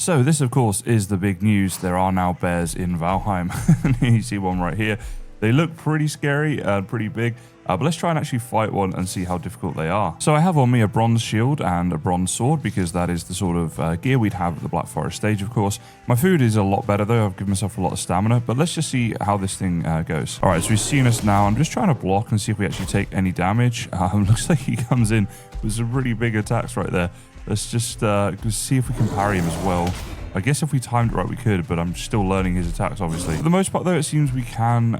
So this, of course, is the big news. There are now bears in Valheim. You see one right here. They look pretty scary and pretty big, but let's try and actually fight one and see how difficult they are. So I have on me a bronze shield and a bronze sword because that is the sort of gear we'd have at the Black Forest stage, of course. My food is a lot better though. I've given myself a lot of stamina, but let's just see how this thing goes. All right, so we've seen us now. I'm just trying to block and see if we actually take any damage. Looks like he comes in with some really big attacks right there. Let's just see if we can parry him as well. I guess if we timed it right, we could, but I'm still learning his attacks, obviously. For the most part, though, it seems we can,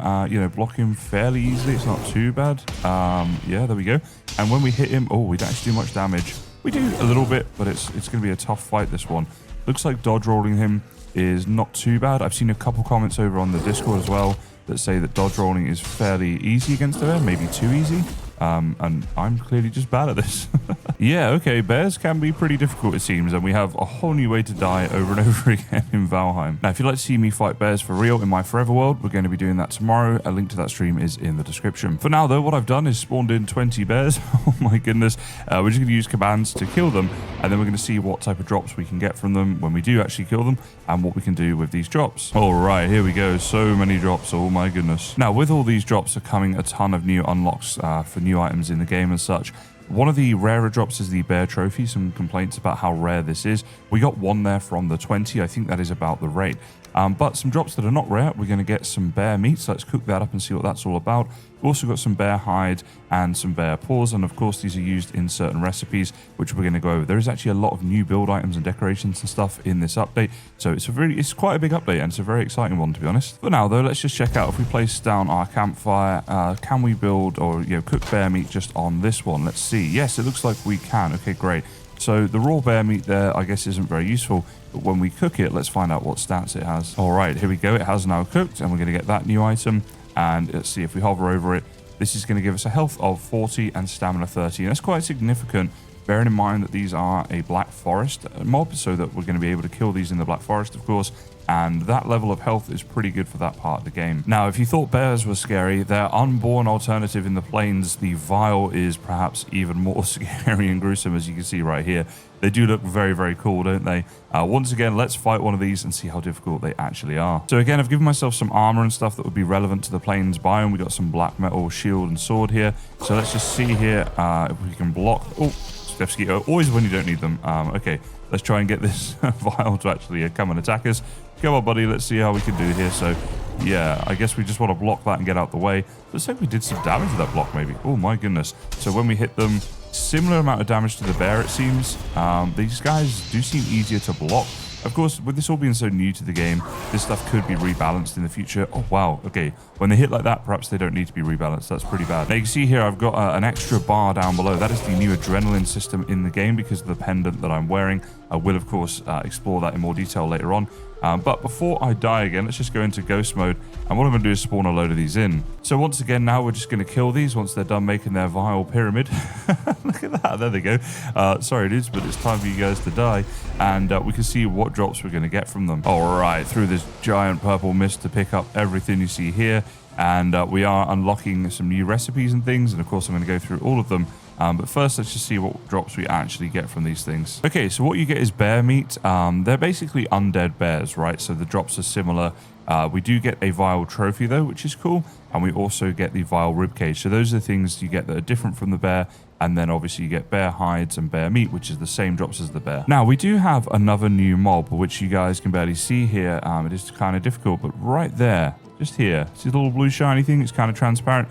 block him fairly easily. It's not too bad. Yeah, there we go. And when we hit him, oh, we don't actually do much damage. We do a little bit, but it's going to be a tough fight, this one. Looks like dodge rolling him is not too bad. I've seen a couple comments over on the Discord as well that say that dodge rolling is fairly easy against the bear, maybe too easy. And I'm clearly just bad at this. Yeah, okay, bears can be pretty difficult, it seems, and we have a whole new way to die over and over again in Valheim. Now, if you'd like to see me fight bears for real in my forever world, we're going to be doing that tomorrow. A link to that stream is in the description. For now, though, what I've done is spawned in 20 bears. Oh my goodness. We're just going to use commands to kill them, and then we're going to see what type of drops we can get from them when we do actually kill them, and what we can do with these drops. All right, here we go. So many drops. Oh my goodness. Now, with all these drops are coming a ton of new unlocks for new items in the game and such. One of the rarer drops is the bear trophy. Some complaints about how rare this is. We got one there from the 20. I think that is about the rate. But some drops that are not rare, we're going to get some bear meat. So let's cook that up and see what that's all about. We've also got some bear hide and some bear paws. And of course, these are used in certain recipes, which we're going to go over. There is actually a lot of new build items and decorations and stuff in this update. So it's quite a big update, and it's a very exciting one, to be honest. For now, though, let's just check out if we place down our campfire, can we build or cook bear meat just on this one? Let's see. Yes, it looks like we can. Okay, great. So the raw bear meat there, I guess, isn't very useful. But when we cook it, let's find out what stats it has. All right, here we go. It has now cooked, and we're going to get that new item. And let's see if we hover over it. This is going to give us a health of 40 and stamina 30. And that's quite significant, bearing in mind that these are a Black Forest mob, so that we're going to be able to kill these in the Black Forest, of course. And that level of health is pretty good for that part of the game. Now, if you thought bears were scary, their unborn alternative in the plains, the Vile, is perhaps even more scary and gruesome, as you can see right here. They do look very, very cool, don't they? Once again, let's fight one of these and see how difficult they actually are. So again, I've given myself some armor and stuff that would be relevant to the plains biome. We got some black metal shield and sword here. So let's just see here if we can block. Oh, Stepsky, always when you don't need them. Okay, let's try and get this Vile to actually come and attack us. Come on, buddy. Let's see how we can do here. So, yeah, I guess we just want to block that and get out the way. Looks like we did some damage to that block, maybe. Oh, my goodness. So when we hit them, similar amount of damage to the bear, it seems. These guys do seem easier to block. Of course, with this all being so new to the game, this stuff could be rebalanced in the future. Oh, wow. Okay. When they hit like that, perhaps they don't need to be rebalanced. That's pretty bad. Now, you can see here, I've got an extra bar down below. That is the new adrenaline system in the game because of the pendant that I'm wearing. I will, of course, explore that in more detail later on. But before I die again, let's just go into ghost mode. And what I'm going to do is spawn a load of these in. So once again, now we're just going to kill these once they're done making their Vile pyramid. Look at that. There they go. Sorry, dudes, but it's time for you guys to die. And we can see what drops we're going to get from them. All right, through this giant purple mist to pick up everything you see here. And we are unlocking some new recipes and things. And of course, I'm going to go through all of them. But first, let's just see what drops we actually get from these things. Okay, so what you get is bear meat. They're basically undead bears, right? So the drops are similar. We do get a Vile trophy, though, which is cool. And we also get the Vile ribcage. So those are the things you get that are different from the bear. And then obviously you get bear hides and bear meat, which is the same drops as the bear. Now, we do have another new mob, which you guys can barely see here. It is kind of difficult, but right there, just here, see the little blue shiny thing? It's kind of transparent.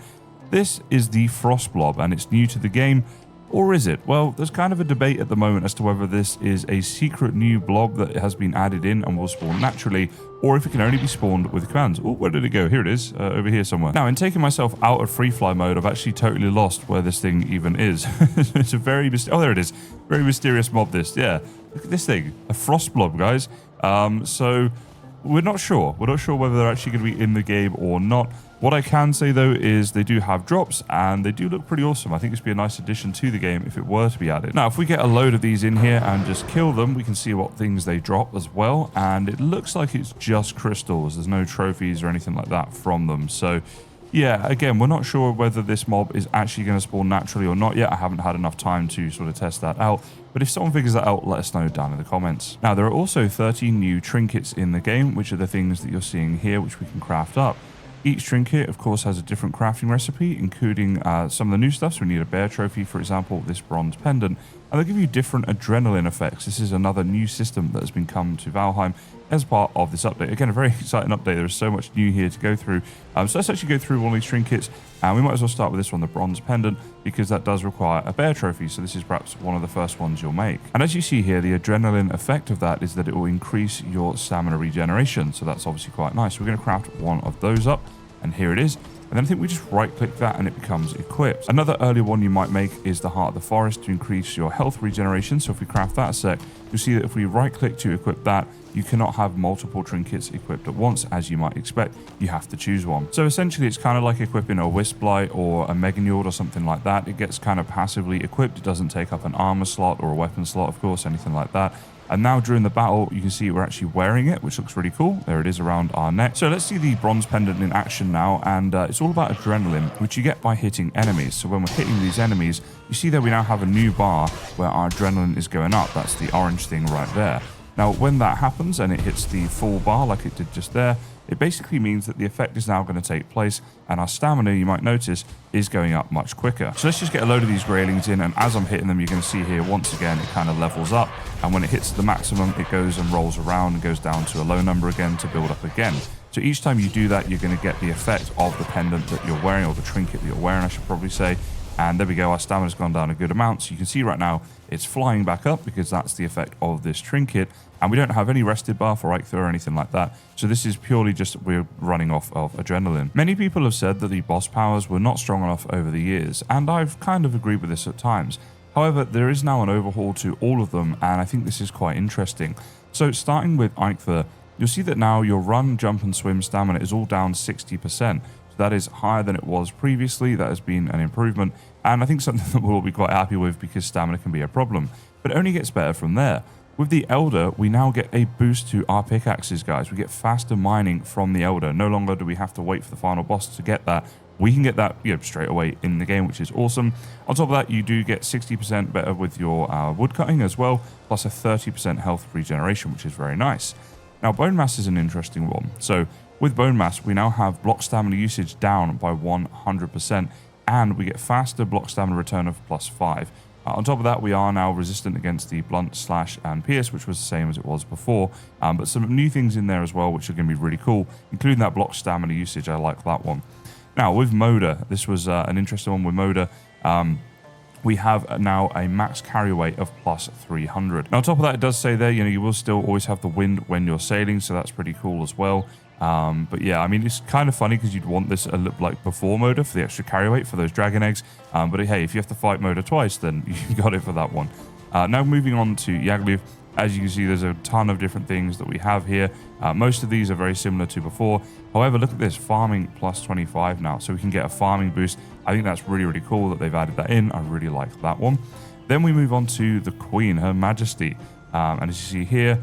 This is the Frost Blob, and it's new to the game. Or is it? Well, there's kind of a debate at the moment as to whether this is a secret new blob that has been added in and will spawn naturally, or if it can only be spawned with commands. Oh, where did it go? Here it is, over here somewhere. Now, in taking myself out of free fly mode, I've actually totally lost where this thing even is. It's a very oh, there it is. Very mysterious mob, this. Yeah, look at this thing. A Frost Blob, guys. So we're not sure. We're not sure whether they're actually going to be in the game or not. What I can say, though, is they do have drops, and they do look pretty awesome. I think this would be a nice addition to the game if it were to be added. Now, if we get a load of these in here and just kill them, we can see what things they drop as well, and it looks like it's just crystals. There's no trophies or anything like that from them. So, Yeah, again, we're not sure whether this mob is actually going to spawn naturally or not yet. I haven't had enough time to sort of test that out. But if someone figures that out, let us know down in the comments. Now, there are also 13 new trinkets in the game, which are the things that you're seeing here, which we can craft up. Each trinket, of course, has a different crafting recipe, including some of the new stuff. So we need a bear trophy, for example, this bronze pendant. And they'll give you different adrenaline effects. This is another new system that has been come to Valheim as part of this update. Again, a very exciting update. There's so much new here to go through. So let's actually go through one of these trinkets. And we might as well start with this one, the bronze pendant, because that does require a bear trophy. So this is perhaps one of the first ones you'll make. And as you see here, the adrenaline effect of that is that it will increase your stamina regeneration. So that's obviously quite nice. We're going to craft one of those up. And here it is. And then I think we just right click that and it becomes equipped. Another early one you might make is the Heart of the Forest to increase your health regeneration. So if we craft that a sec, you'll see that if we right click to equip that, you cannot have multiple trinkets equipped at once, as you might expect. You have to choose one. So essentially it's kind of like equipping a Wisp Blight or a Meganeward or something like that. It gets kind of passively equipped. It doesn't take up an armor slot or a weapon slot, of course, anything like that. And now during the battle, you can see we're actually wearing it, which looks really cool. There it is around our neck. So let's see the bronze pendant in action now. And it's all about adrenaline, which you get by hitting enemies. So when we're hitting these enemies, you see that we now have a new bar where our adrenaline is going up. That's the orange thing right there. Now, when that happens and it hits the full bar like it did just there, it basically means that the effect is now going to take place and our stamina, you might notice, is going up much quicker. So let's just get a load of these graylings in, and as I'm hitting them, you're going to see here, once again, it kind of levels up. And when it hits the maximum, it goes and rolls around and goes down to a low number again to build up again. So each time you do that, you're going to get the effect of the pendant that you're wearing, or the trinket that you're wearing, I should probably say. And there we go, our stamina's gone down a good amount. So you can see right now, it's flying back up because that's the effect of this trinket. And we don't have any rested buff or Eikthyr or anything like that. So this is purely just we're running off of adrenaline. Many people have said that the boss powers were not strong enough over the years, and I've kind of agreed with this at times. However, there is now an overhaul to all of them, and I think this is quite interesting. So starting with Eikthyr, you'll see that now your run, jump, and swim stamina is all down 60%. That is higher than it was previously. That has been an improvement, and I think something that we'll all be quite happy with because stamina can be a problem. But it only gets better from there. With the Elder, we now get a boost to our pickaxes, guys. We get faster mining from the Elder. No longer do we have to wait for the final boss to get that. We can get that straight away in the game, which is awesome. On top of that, you do get 60% better with your wood cutting as well, plus a 30% health regeneration, which is very nice. Now, Bone Mass is an interesting one. So with Bone Mass, we now have block stamina usage down by 100%, and we get faster block stamina return of +5. On top of that, we are now resistant against the blunt, slash, and pierce, which was the same as it was before. But some new things in there as well, which are going to be really cool, including that block stamina usage. I like that one. Now, with Moda, this was an interesting one with Moda. We have now a max carry weight of +300. Now, on top of that, it does say there, you will still always have the wind when you're sailing, so that's pretty cool as well. But yeah, I mean, it's kind of funny because you'd want this like before Moda for the extra carry weight for those dragon eggs. But hey, if you have to fight Moda twice, then you got it for that one. Now moving on to Yagluth. As you can see, there's a ton of different things that we have here. Most of these are very similar to before. However, look at this, farming +25 now. So we can get a farming boost. I think that's really, really cool that they've added that in. I really like that one. Then we move on to the Queen, Her Majesty. And as you see here,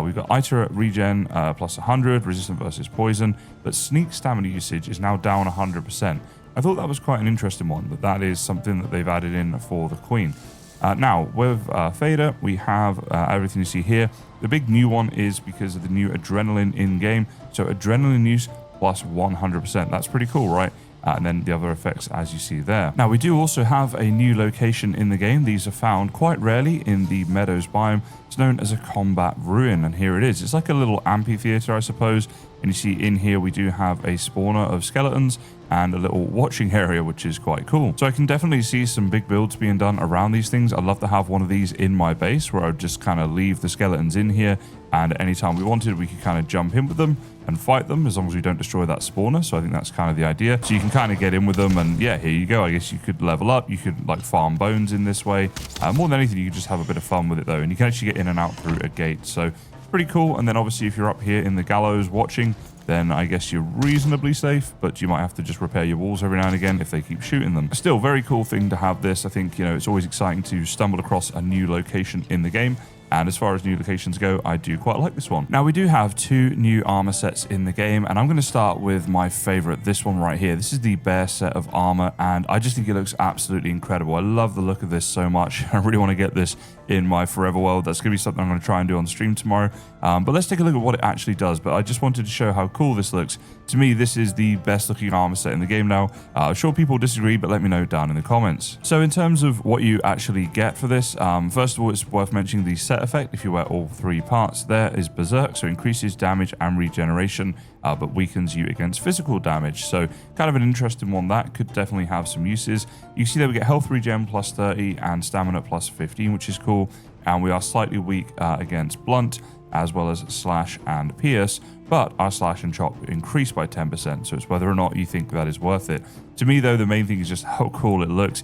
we've got Eikthyr regen +100, resistant versus poison, but sneak stamina usage is now down 100%. I thought that was quite an interesting one, that is something that they've added in for the Queen. Now, with Fader, we have everything you see here. The big new one is because of the new adrenaline in-game. So adrenaline use +100%. That's pretty cool, right? And then the other effects as you see there. Now, we do also have a new location in the game. These are found quite rarely in the Meadows biome. It's known as a combat ruin, and here it is. It's like a little amphitheater, I suppose. And you see in here we do have a spawner of skeletons and a little watching area, which is quite cool. So I can definitely see some big builds being done around these things. I'd love to have one of these in my base where I'd just kind of leave the skeletons in here, and anytime we wanted, we could kind of jump in with them and fight them as long as we don't destroy that spawner. So I think that's kind of the idea. So you can kind of get in with them, and yeah, here you go. I guess you could level up. You could like farm bones in this way. More than anything, you could just have a bit of fun with it though, and you can actually get in and out through a gate. So pretty cool. And then obviously if you're up here in the gallows watching, then I guess you're reasonably safe, but you might have to just repair your walls every now and again if they keep shooting them. Still, very cool thing to have this. I think, it's always exciting to stumble across a new location in the game. And as far as new locations go, I do quite like this one. Now, we do have 2 new armor sets in the game, and I'm going to start with my favorite, this one right here. This is the bear set of armor, and I just think it looks absolutely incredible. I love the look of this so much. I really want to get this in my forever world. That's going to be something I'm going to try and do on stream tomorrow. But let's take a look at what it actually does. But I just wanted to show how cool this looks. To me, this is the best looking armor set in the game now. I'm sure people disagree, but let me know down in the comments. So in terms of what you actually get for this, first of all, it's worth mentioning the set effect. If you wear all 3 parts, there is Berserk, so increases damage and regeneration, but weakens you against physical damage. So kind of an interesting one that could definitely have some uses. You see that we get health regen plus 30 and stamina plus 15, which is cool. And we are slightly weak against blunt, as well as slash and pierce, but our slash and chop increase by 10%, so it's whether or not you think that is worth it. To me, though, the main thing is just how cool it looks.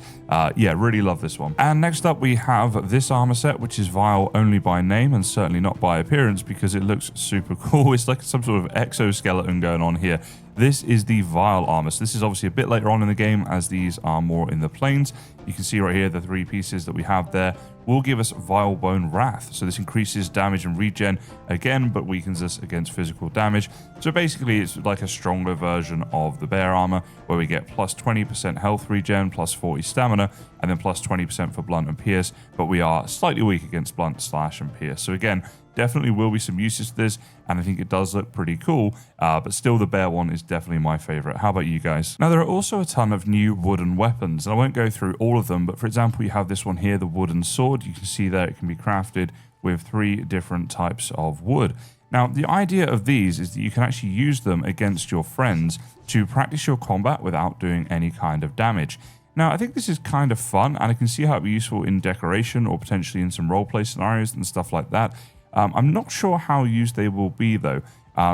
Yeah, really love this one. And next up, we have this armor set, which is vile only by name and certainly not by appearance, because it looks super cool. It's like some sort of exoskeleton going on here. This is the Vile armor. So this is obviously a bit later on in the game, as these are more in the plains. You can see right here the 3 pieces that we have there will give us Vile Bone Wrath. So this increases damage and regen again, but weakens us against physical damage. So basically it's like a stronger version of the bear armor, where we get plus 20% health regen, plus 40 stamina, and then plus 20% for blunt and pierce, but we are slightly weak against blunt, slash, and pierce. So again, definitely will be some uses to this, and I think it does look pretty cool, but still the bear one is definitely my favorite. How about you guys? Now, there are also a ton of new wooden weapons, and I won't go through all of them, but for example, you have this one here, the wooden sword. You can see there it can be crafted with 3 different types of wood. Now, the idea of these is that you can actually use them against your friends to practice your combat without doing any kind of damage. Now, I think this is kind of fun, and I can see how it'd be useful in decoration or potentially in some roleplay scenarios and stuff like that. I'm not sure how used they will be, though.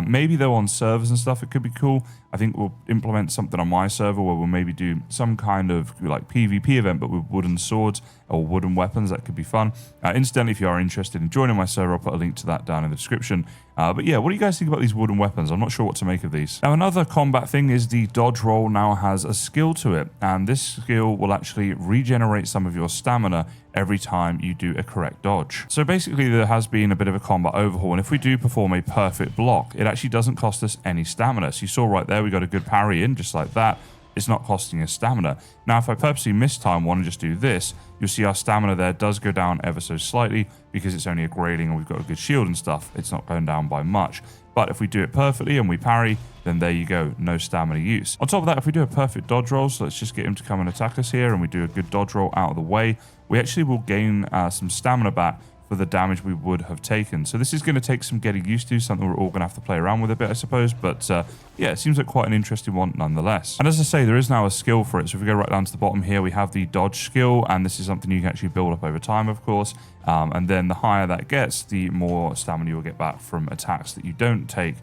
Maybe though on servers and stuff, it could be cool. I think we'll implement something on my server where we'll maybe do some kind of like PvP event, but with wooden swords or wooden weapons. That could be fun. Incidentally, if you are interested in joining my server, I'll put a link to that down in the description. But yeah, what do you guys think about these wooden weapons? I'm not sure what to make of these. Now, another combat thing is the dodge roll now has a skill to it, and this skill will actually regenerate some of your stamina every time you do a correct dodge. So basically, there has been a bit of a combat overhaul, and if we do perform a perfect block, it actually doesn't cost us any stamina. So you saw right there, we got a good parry in just like that. It's not costing us stamina. Now, if I purposely mistime one and just do this, you'll see our stamina there does go down ever so slightly because it's only a grading and we've got a good shield and stuff. It's not going down by much. But if we do it perfectly and we parry, then there you go, no stamina use. On top of that, if we do a perfect dodge roll, so let's just get him to come and attack us here, and we do a good dodge roll out of the way, we actually will gain some stamina back for the damage we would have taken. So this is going to take some getting used to, something we're all going to have to play around with a bit, I suppose. But yeah, it seems like quite an interesting one nonetheless. And as I say, there is now a skill for it. So if we go right down to the bottom here, we have the dodge skill, and this is something you can actually build up over time, of course. And then the higher that gets, the more stamina you'll get back from attacks that you don't take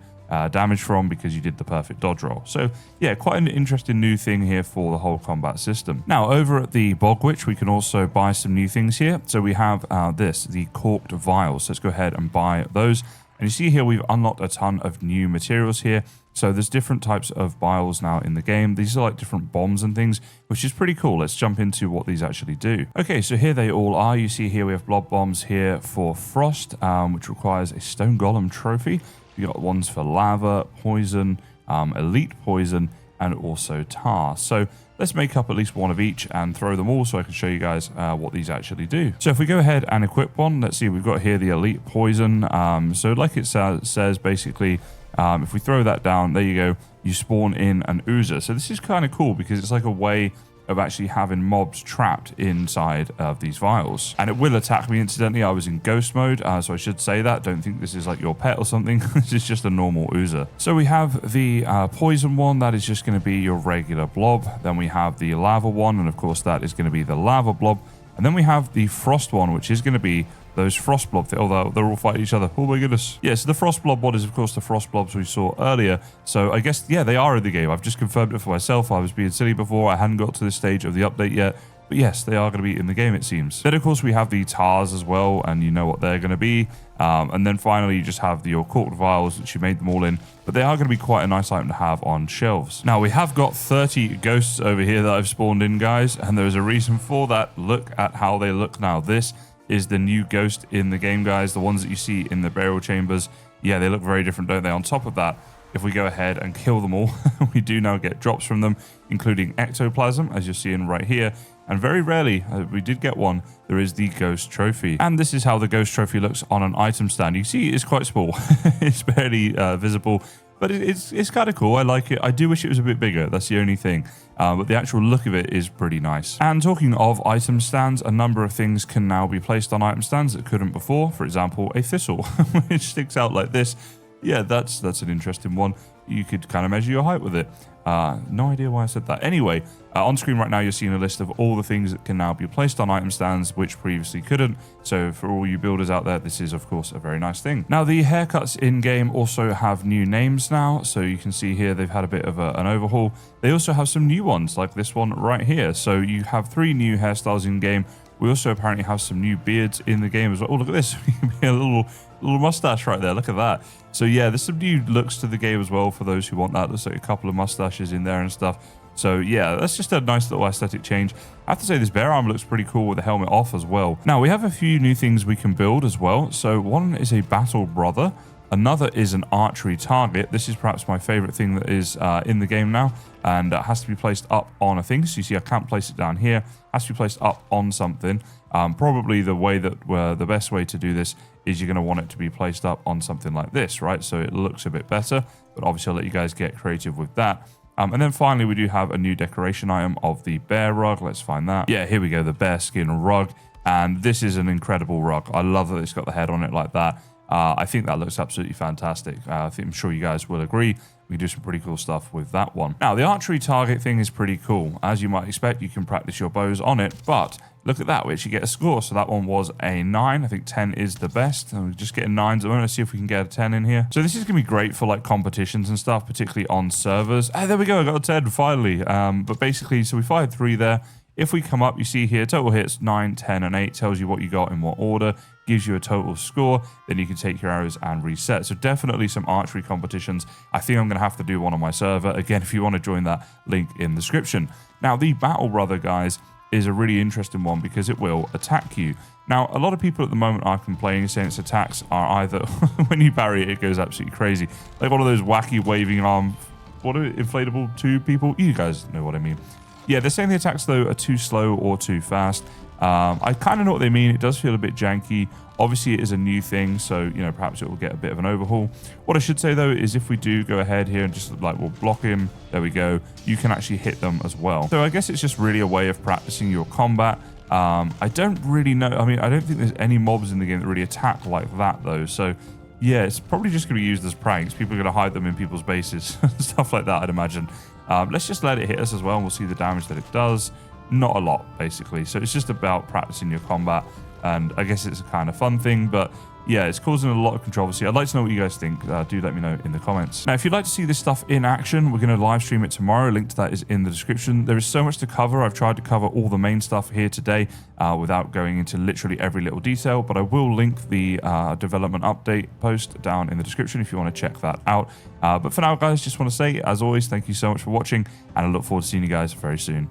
damage from because you did the perfect dodge roll. So yeah, quite an interesting new thing here for the whole combat system. Now, over at the Bog Witch, we can also buy some new things here. So we have the corked vials. So let's go ahead and buy those. And you see here, we've unlocked a ton of new materials here. So there's different types of vials now in the game. These are like different bombs and things, which is pretty cool. Let's jump into what these actually do. Okay, so here they all are. You see here we have blob bombs here for frost, which requires a stone golem trophy. You got ones for lava, poison, elite poison, and also tar. So let's make up at least one of each and throw them all so I can show you guys what these actually do. So if we go ahead and equip one, let's see, we've got here the elite poison. So like it says basically, if we throw that down, there you go, you spawn in an oozer. So this is kind of cool because it's like a way of actually having mobs trapped inside of these vials. And it will attack me. Incidentally, I was in ghost mode, so I should say that. Don't think this is like your pet or something. This is just a normal oozer. So we have the poison one. That is just going to be your regular blob. Then we have the lava one, and of course that is going to be the lava blob. And then we have the frost one, which is going to be those frost blobs. Oh, they're all fighting each other. Oh my goodness. Yeah, so the frost blob one is, of course, the frost blobs we saw earlier. So I guess, yeah, they are in the game. I've just confirmed it for myself. I was being silly before. I hadn't got to this stage of the update yet. But yes, they are going to be in the game, it seems. Then, of course, we have the tars as well, and you know what they're going to be. And then finally, you just have your corked vials, which you made them all in. But they are going to be quite a nice item to have on shelves. Now, we have got 30 ghosts over here that I've spawned in, guys. And there's a reason for that. Look at how they look now. This is the new ghost in the game, guys. The ones that you see in the burial chambers, yeah, they look very different, don't they? On top of that, if we go ahead and kill them all, we do now get drops from them, including ectoplasm, as you're seeing right here. And very rarely, we did get one, there is the ghost trophy. And this is how the ghost trophy looks on an item stand. You see it's quite small. It's barely visible, but it's kind of cool. I like it. I do wish it was a bit bigger. That's the only thing. But the actual look of it is pretty nice. And talking of item stands, a number of things can now be placed on item stands that couldn't before. For example, a thistle, which sticks out like this. Yeah, that's an interesting one. You could kind of measure your height with it. No idea why I said that. Anyway, on screen right now, you're seeing a list of all the things that can now be placed on item stands, which previously couldn't. So for all you builders out there, this is, of course, a very nice thing. Now, the haircuts in-game also have new names now. So you can see here, they've had a bit of an overhaul. They also have some new ones, like this one right here. So you have 3 new hairstyles in-game. We also apparently have some new beards in the game as well. Oh, look at this. A little mustache right there. Look at that. So yeah, there's some new looks to the game as well for those who want that. There's like a couple of mustaches in there and stuff. So yeah, that's just a nice little aesthetic change. I have to say this bear arm looks pretty cool with the helmet off as well. Now we have a few new things we can build as well. So one is a battle brother. Another is an archery target. This is perhaps my favorite thing that is in the game now, and it has to be placed up on a thing. So you see I can't place it down here. It has to be placed up on something. Probably the way that the best way to do this is you're going to want it to be placed up on something like this, right? So it looks a bit better, but obviously I'll let you guys get creative with that. And then finally, we do have a new decoration item of the bear rug. Let's find that. Yeah, here we go, the bear skin rug. And this is an incredible rug. I love that it's got the head on it like that. I think that looks absolutely fantastic. I'm sure you guys will agree. We can do some pretty cool stuff with that one. Now, the archery target thing is pretty cool. As you might expect, you can practice your bows on it, but look at that, we actually get a score. So that one was a 9. I think 10 is the best. And we're just getting 9s at the moment. Let's see if we can get a 10 in here. So this is going to be great for like competitions and stuff, particularly on servers. Ah, there we go. I got a 10 finally. But basically, so we fired 3 there. If we come up, you see here, total hits 9, 10, and 8, tells you what you got in what order, gives you a total score, then you can take your arrows and reset. So definitely some archery competitions. I think I'm going to have to do one on my server. Again, if you want to join that, link in the description. Now, the Battle Brother, guys, is a really interesting one because it will attack you. Now, a lot of people at the moment are complaining, saying its attacks are either, when you parry it, it goes absolutely crazy. Like one of those wacky waving arm, what are it, inflatable tube people? You guys know what I mean. Yeah, they're saying the attacks, though, are too slow or too fast. I kind of know what they mean. It does feel a bit janky. Obviously, it is a new thing, so, you know, perhaps it will get a bit of an overhaul. What I should say, though, is if we do go ahead here and just, like, we'll block him, there we go, you can actually hit them as well. So I guess it's just really a way of practicing your combat. I don't really know. I mean, I don't think there's any mobs in the game that really attack like that, though. So, yeah, it's probably just going to be used as pranks. People are going to hide them in people's bases, stuff like that, I'd imagine. Let's just let it hit us as well, and we'll see the damage that it does. Not a lot, basically. So it's just about practicing your combat, and I guess it's a kind of fun thing, but yeah, it's causing a lot of controversy. I'd like to know what you guys think. Do let me know in the comments. Now, if you'd like to see this stuff in action, we're going to live stream it tomorrow. Link to that is in the description. There is so much to cover. I've tried to cover all the main stuff here today without going into literally every little detail, but I will link the development update post down in the description if you want to check that out. But for now, guys, just want to say, as always, thank you so much for watching, and I look forward to seeing you guys very soon.